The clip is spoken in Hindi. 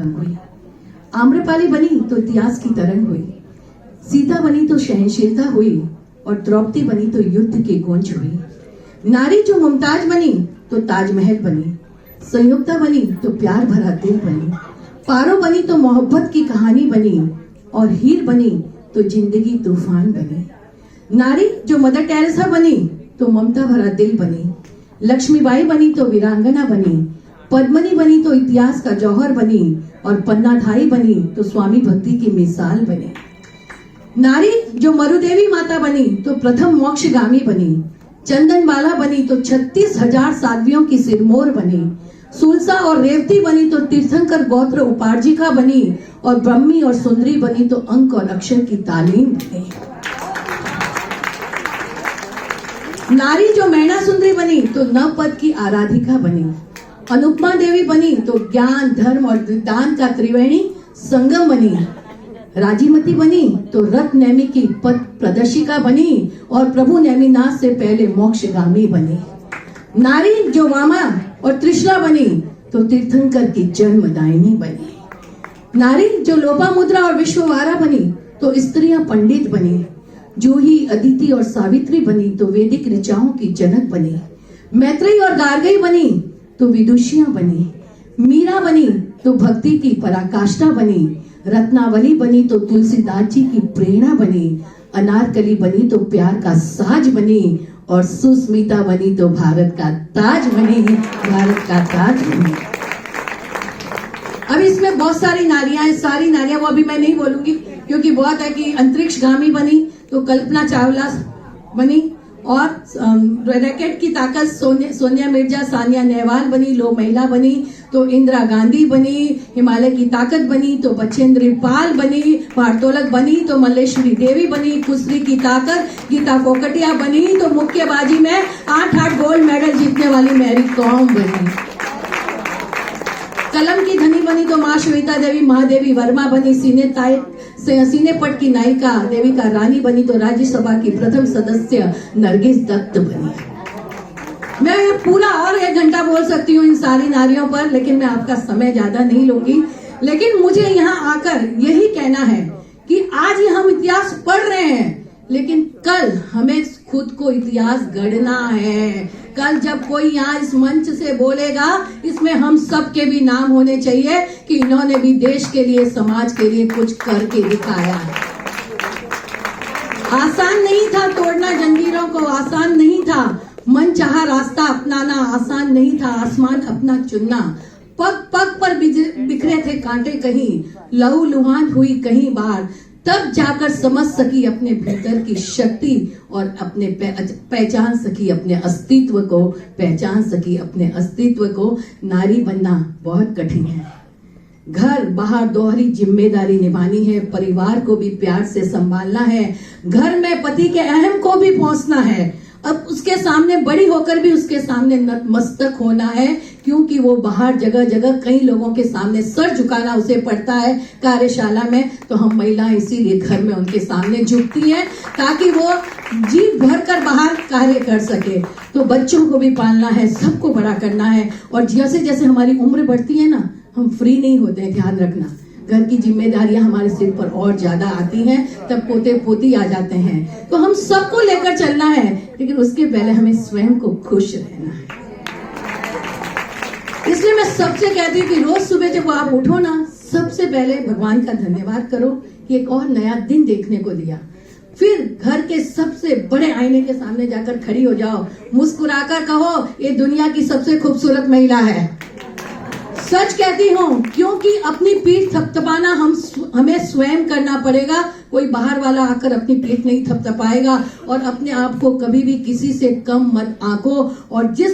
हुई। आम्रपाली बनी तो इतिहास की तरंग हुई, सीता बनी तो सहनशीलता हुई और द्रौपदी बनी तो युद्ध की गूंज हुई। नारी जो मुमताज बनी तो ताजमहल बनी, संयुक्ता बनी तो प्यार भरा दिल बनी, पारो बनी तो मोहब्बत की कहानी बनी और हीर बनी तो जिंदगी तूफान बनी। नारी जो मदर टेरेसा बनी तो ममता भरा दिल बनी, लक्ष्मीबाई बनी तो वीरांगना बनी, पद्मनी बनी तो इतिहास का जौहर बनी और पन्नाधाई बनी तो स्वामी भक्ति की मिसाल बनी। नारी जो मरुदेवी माता बनी तो प्रथम मोक्षगामी बनी, चंदनबाला बनी तो 36,000 साध्वियों की सिरमौर बनी, सुलसा और रेवती बनी तो तीर्थंकर गोत्र उपार्जिका बनी और ब्रह्मी और सुंदरी बनी तो अंक और अक्षर की तालीम बनी। नारी जो मैना सुंदरी बनी तो नवपद की आराधिका बनी, अनुपमा देवी बनी तो ज्ञान धर्म और दान का त्रिवेणी संगम बनी, राजीमती बनी तो रथ नेमी की पथ प्रदर्शिका बनी और प्रभु नेमिनाथ से पहले मोक्षगामी बनी। नारी जो वामा और त्रिशला बनी तो तीर्थंकर की जन्मदायिनी बनी। नारी जो लोपामुद्रा और विश्ववारा बनी तो स्त्रियां पंडित बनी, जूही अदिति और सावित्री बनी तो वैदिक ऋचाओं की जनक बनी, मैत्रेयी और गार्गी बनी तो विदुषियां बनी, मीरा बनी तो भक्ति की पराकाष्ठा बनी, रत्नावली बनी तो तुलसीदास जी की प्रेरणा बनी, अनारकली बनी तो प्यार का साज बनी और सुस्मिता बनी तो भारत का ताज बनी, भारत का ताज बनी। अब इसमें बहुत सारी नारियां हैं, सारी नारियां वो अभी मैं नहीं बोलूंगी क्योंकि बहुत है कि अंतरिक्षगामी बनी तो कल्पना चावला बनी और रैकेट की ताकत सोनिया मिर्जा सानिया नेहवाल बनी, लो महिला बनी तो इंदिरा गांधी बनी, हिमालय की ताकत बनी तो बचेंद्री पाल बनी, भारतोलक बनी तो मल्लेश्वरी देवी बनी, कुश्ती की ताकत गीता फोकटिया बनी तो मुक्केबाजी में 8 गोल्ड मेडल जीतने वाली मैरी कॉम बनी। कलम की धनी बनी तो माँ श्वेता देवी महादेवी वर्मा बनी, सीने पट की नायिका देविका रानी बनी तो राज्यसभा की प्रथम सदस्य नरगिस दत्त बनी। मैं ये पूरा और 1 घंटा बोल सकती हूँ इन सारी नारियों पर, लेकिन मैं आपका समय ज्यादा नहीं लूंगी। लेकिन मुझे यहाँ आकर यही कहना है कि आज ही हम इतिहास पढ़ रहे हैं, लेकिन कल हमें खुद को इतिहास गढ़ना है। कल जब कोई यहाँ इस मंच से बोलेगा, इसमें हम सबके भी नाम होने चाहिए कि इन्होंने भी देश के लिए, समाज के लिए कुछ करके दिखाया है। आसान नहीं था तोड़ना जंजीरों को, आसान नहीं था मन चाहा रास्ता अपनाना, आसान नहीं था आसमान अपना चुनना। पग पग पर बिखरे थे कांटे कहीं, लहू लुहान हुई कहीं बार, तब जाकर समझ सकी अपने भीतर की शक्ति और अपने पहचान सकी अपने अस्तित्व को, पहचान सकी अपने अस्तित्व को। नारी बनना बहुत कठिन है, घर बाहर दोहरी जिम्मेदारी निभानी है, परिवार को भी प्यार से संभालना है, घर में पति के अहम को भी पहुंचना है, अब उसके सामने बड़ी होकर भी उसके सामने नतमस्तक होना है, क्योंकि वो बाहर जगह जगह कई लोगों के सामने सर झुकाना उसे पड़ता है कार्यशाला में। तो हम महिलाएं इसीलिए घर में उनके सामने झुकती हैं ताकि वो जी भर कर बाहर कार्य कर सके। तो बच्चों को भी पालना है, सबको बड़ा करना है और जैसे जैसे हमारी उम्र बढ़ती है ना, हम फ्री नहीं होते हैं। ध्यान रखना, घर की जिम्मेदारियां हमारे सिर पर और ज्यादा आती हैं, तब पोते पोती आ जाते हैं। तो हम सबको लेकर चलना है, लेकिन उसके पहले हमें स्वयं को खुश रहना है। इसलिए मैं सबसे कहती हूँ कि रोज सुबह जब आप उठो ना, सबसे पहले भगवान का धन्यवाद करो कि एक और नया दिन देखने को दिया। फिर घर के सबसे बड़े आईने के सामने जाकर खड़ी हो जाओ, मुस्कुराकर कहो ये दुनिया की सबसे खूबसूरत महिला है। सच कहती हूँ, क्योंकि अपनी पीठ थपथपाना हमें स्वयं करना पड़ेगा, कोई बाहर वाला आकर अपनी पीठ नहीं थपथपाएगा। और अपने आप को कभी भी किसी से कम मत आंको और जिस